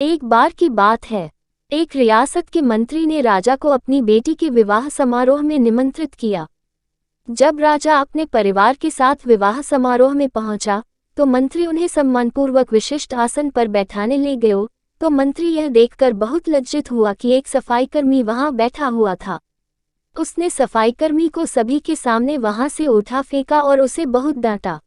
एक बार की बात है, एक रियासत के मंत्री ने राजा को अपनी बेटी के विवाह समारोह में निमंत्रित किया। जब राजा अपने परिवार के साथ विवाह समारोह में पहुंचा, तो मंत्री उन्हें सम्मानपूर्वक विशिष्ट आसन पर बैठाने ले गए। तो मंत्री यह देखकर बहुत लज्जित हुआ कि एक सफाईकर्मी वहां बैठा हुआ था। उसने सफाईकर्मी को सभी के सामने वहां से उठा फेंका और उसे बहुत डांटा।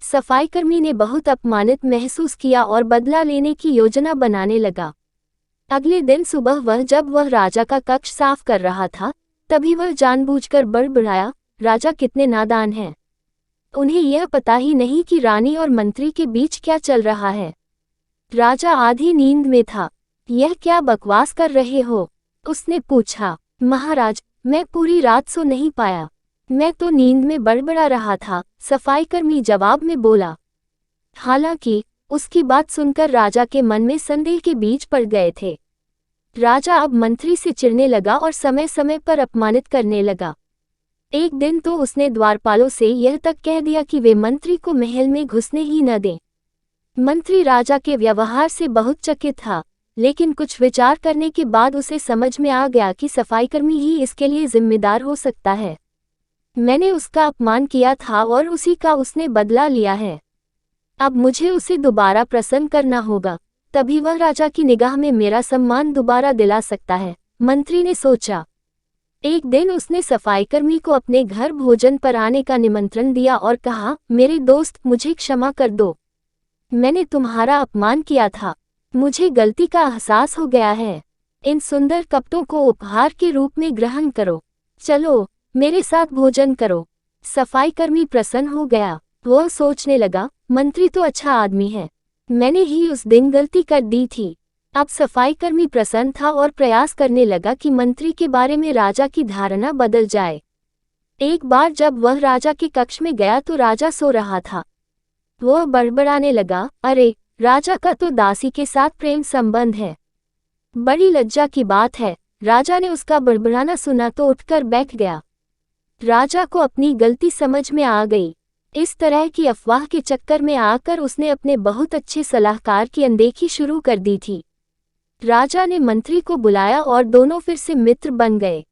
सफाईकर्मी ने बहुत अपमानित महसूस किया और बदला लेने की योजना बनाने लगा। अगले दिन सुबह जब वह राजा का कक्ष साफ कर रहा था, तभी वह जानबूझकर बड़बड़ाया, राजा कितने नादान हैं। उन्हें यह पता ही नहीं कि रानी और मंत्री के बीच क्या चल रहा है। राजा आधी नींद में था। यह क्या बकवास कर रहे हो? उसने पूछा। महाराज, मैं पूरी रात सो नहीं पाया, मैं तो नींद में बड़बड़ा रहा था, सफाईकर्मी जवाब में बोला। हालांकि उसकी बात सुनकर राजा के मन में संदेह के बीज पड़ गए थे। राजा अब मंत्री से चिढ़ने लगा और समय समय पर अपमानित करने लगा। एक दिन तो उसने द्वारपालों से यह तक कह दिया कि वे मंत्री को महल में घुसने ही न दें। मंत्री राजा के व्यवहार से बहुत चकित था, लेकिन कुछ विचार करने के बाद उसे समझ में आ गया कि सफाईकर्मी ही इसके लिए जिम्मेदार हो सकता है। मैंने उसका अपमान किया था और उसी का उसने बदला लिया है। अब मुझे उसे दोबारा प्रसन्न करना होगा, तभी वह राजा की निगाह में मेरा सम्मान दोबारा दिला सकता है, मंत्री ने सोचा। एक दिन उसने सफाईकर्मी को अपने घर भोजन पर आने का निमंत्रण दिया और कहा, मेरे दोस्त, मुझे क्षमा कर दो। मैंने तुम्हारा अपमान किया था, मुझे गलती का एहसास हो गया है। इन सुंदर कपड़ों को उपहार के रूप में ग्रहण करो। चलो, मेरे साथ भोजन करो। सफाईकर्मी प्रसन्न हो गया। वह सोचने लगा, मंत्री तो अच्छा आदमी है, मैंने ही उस दिन गलती कर दी थी। अब सफाईकर्मी प्रसन्न था और प्रयास करने लगा कि मंत्री के बारे में राजा की धारणा बदल जाए। एक बार जब वह राजा के कक्ष में गया तो राजा सो रहा था। वह बड़बड़ाने लगा, अरे, राजा का तो दासी के साथ प्रेम संबंध है। बड़ी लज्जा की बात है। राजा ने उसका बड़बड़ाना सुना तो उठकर बैठ गया। राजा को अपनी गलती समझ में आ गई। इस तरह की अफवाह के चक्कर में आकर उसने अपने बहुत अच्छे सलाहकार की अनदेखी शुरू कर दी थी। राजा ने मंत्री को बुलाया और दोनों फिर से मित्र बन गए।